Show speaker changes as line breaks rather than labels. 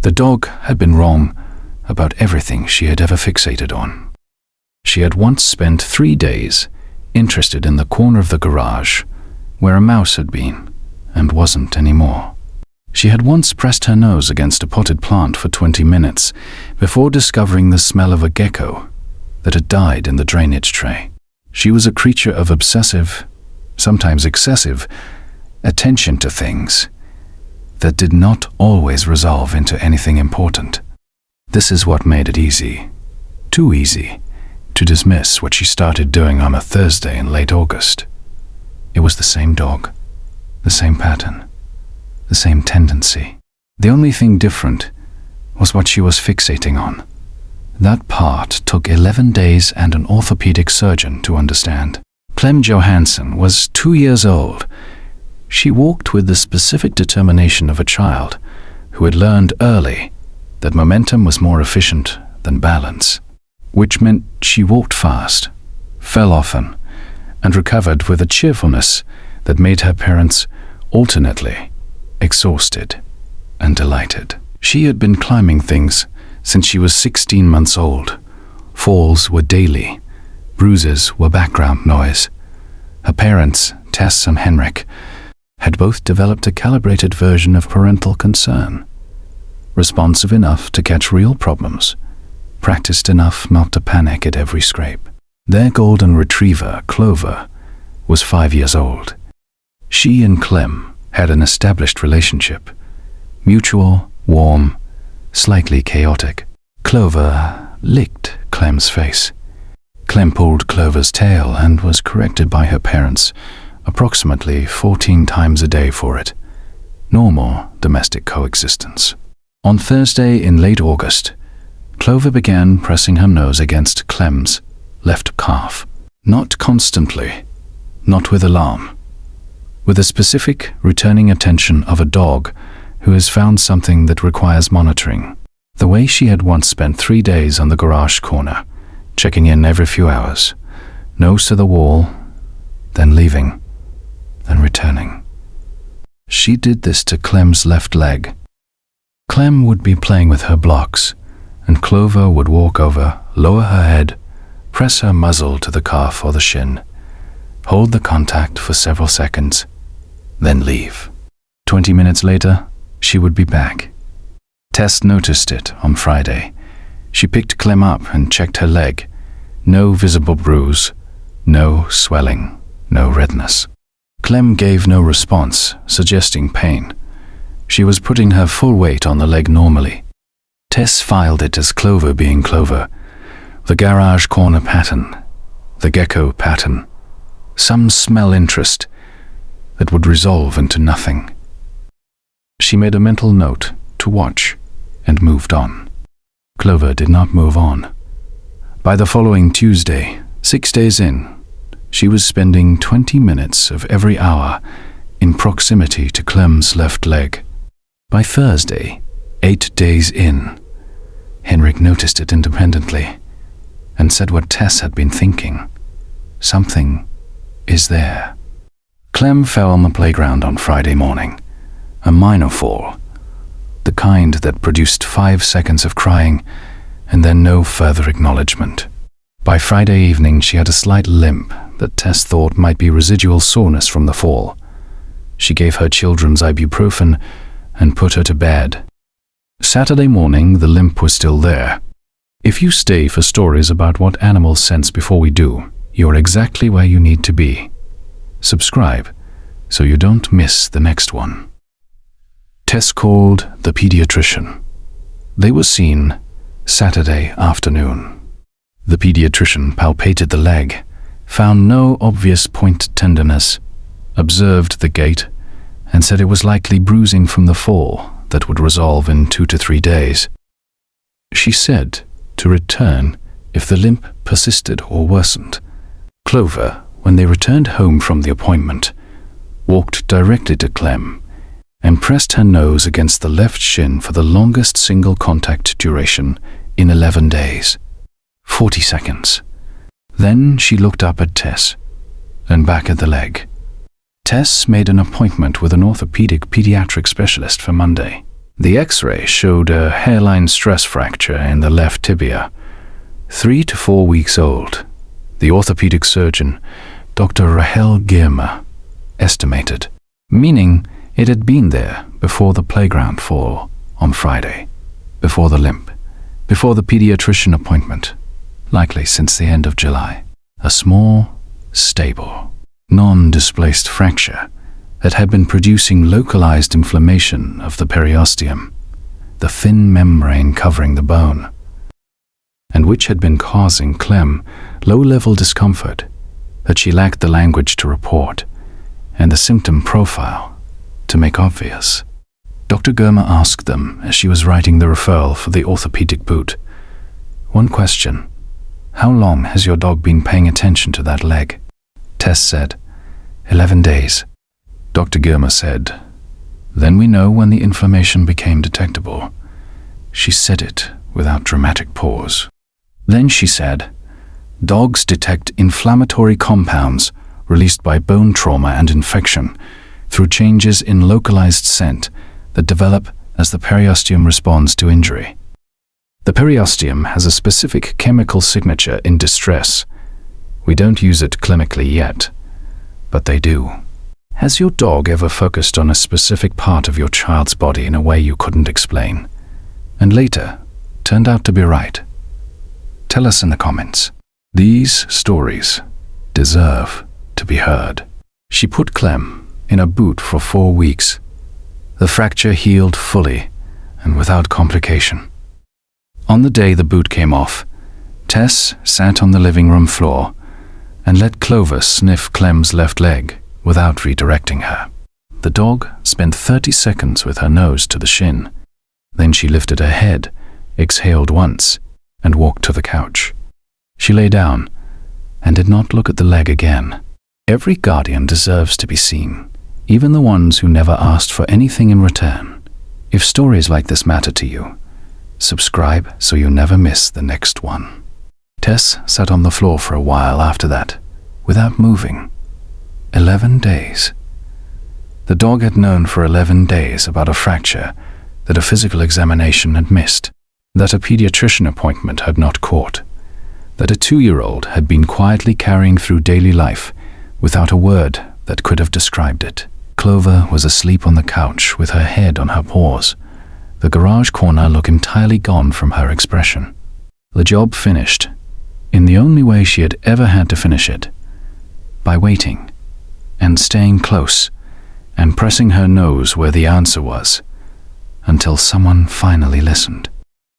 The dog had been wrong about everything she had ever fixated on. She had once spent 3 days interested in the corner of the garage where a mouse had been and wasn't anymore. She had once pressed her nose against a potted plant for 20 minutes before discovering the smell of a gecko that had died in the drainage tray. She was a creature of obsessive, sometimes excessive, attention to things that did not always resolve into anything important. This is what made it easy, too easy, to dismiss what she started doing on a Thursday in late August. It was the same dog, the same pattern, the same tendency. The only thing different was what she was fixating on. That part took 11 days and an orthopedic surgeon to understand. Clem Johansson was 2 years old. She walked with the specific determination of a child who had learned early that momentum was more efficient than balance, which meant she walked fast, fell often, and recovered with a cheerfulness that made her parents alternately exhausted and delighted. She had been climbing things since she was 16 months old. Falls were daily. Bruises were background noise. Her parents, Tess and Henrik, had both developed a calibrated version of parental concern, responsive enough to catch real problems, practiced enough not to panic at every scrape. Their golden retriever, Clover, was 5 years old. She and Clem had an established relationship, mutual, warm, slightly chaotic. Clover licked Clem's face. Clem pulled Clover's tail and was corrected by her parents approximately 14 times a day for it. Normal domestic coexistence. On Thursday in late August, Clover began pressing her nose against Clem's left calf. Not constantly, not with alarm, with the specific returning attention of a dog who has found something that requires monitoring. The way she had once spent 3 days on the garage corner, checking in every few hours, nose to the wall, then leaving, then returning. She did this to Clem's left leg. Clem would be playing with her blocks, and Clover would walk over, lower her head, press her muzzle to the calf or the shin, hold the contact for several seconds, then leave. 20 minutes later, she would be back. Tess noticed it on Friday. She picked Clem up and checked her leg. No visible bruise, no swelling, no redness. Clem gave no response, suggesting pain. She was putting her full weight on the leg normally. Tess filed it as Clover being Clover. The garage corner pattern, the gecko pattern, some smell interest that would resolve into nothing. She made a mental note to watch and moved on. Clover did not move on. By the following Tuesday, 6 days in, she was spending 20 minutes of every hour in proximity to Clem's left leg. By Thursday, 8 days in, Henrik noticed it independently and said what Tess had been thinking. Something is there. Clem fell on the playground on Friday morning. A minor fall, the kind that produced 5 seconds of crying and then no further acknowledgement. By Friday evening, she had a slight limp that Tess thought might be residual soreness from the fall. She gave her children's ibuprofen and put her to bed. Saturday morning, the limp was still there. If you stay for stories about what animals sense before we do, you're exactly where you need to be. Subscribe so you don't miss the next one. Tess called the pediatrician. They were seen Saturday afternoon. The pediatrician palpated the leg, found no obvious point tenderness, observed the gait, and said it was likely bruising from the fall that would resolve in 2 to 3 days. She said to return if the limp persisted or worsened. Clover, when they returned home from the appointment, walked directly to Clem and pressed her nose against the left shin for the longest single contact duration in 11 days. 40 seconds. Then she looked up at Tess and back at the leg. Tess made an appointment with an orthopedic pediatric specialist for Monday. The X-ray showed a hairline stress fracture in the left tibia, 3 to 4 weeks old. The orthopedic surgeon, Dr. Rahel Girma, estimated, meaning it had been there before the playground fall on Friday, before the limp, before the pediatrician appointment, likely since the end of July. A small, stable, non-displaced fracture that had been producing localized inflammation of the periosteum, the thin membrane covering the bone, and which had been causing Clem low-level discomfort that she lacked the language to report and the symptom profile to make obvious. Dr. Girma asked them as she was writing the referral for the orthopedic boot. One question: how long has your dog been paying attention to that leg? Tess said, 11 days. Dr. Girma said, then we know when the inflammation became detectable. She said it without dramatic pause. Then she said, dogs detect inflammatory compounds released by bone trauma and infection through changes in localized scent that develop as the periosteum responds to injury. The periosteum has a specific chemical signature in distress. We don't use it clinically yet, but they do. Has your dog ever focused on a specific part of your child's body in a way you couldn't explain, and later turned out to be right? Tell us in the comments. These stories deserve to be heard. She put Clem in a boot for 4 weeks. The fracture healed fully and without complication. On the day the boot came off, Tess sat on the living room floor and let Clover sniff Clem's left leg without redirecting her. The dog spent 30 seconds with her nose to the shin. Then she lifted her head, exhaled once, and walked to the couch. She lay down and did not look at the leg again. Every guardian deserves to be seen, even the ones who never asked for anything in return. If stories like this matter to you, subscribe so you never miss the next one. Tess sat on the floor for a while after that, without moving. 11 days. The dog had known for 11 days about a fracture that a physical examination had missed, that a pediatrician appointment had not caught, that a 2-year-old had been quietly carrying through daily life without a word that could have described it. Clover was asleep on the couch with her head on her paws, the garage corner look entirely gone from her expression. The job finished, in the only way she had ever had to finish it, by waiting and staying close and pressing her nose where the answer was, until someone finally listened.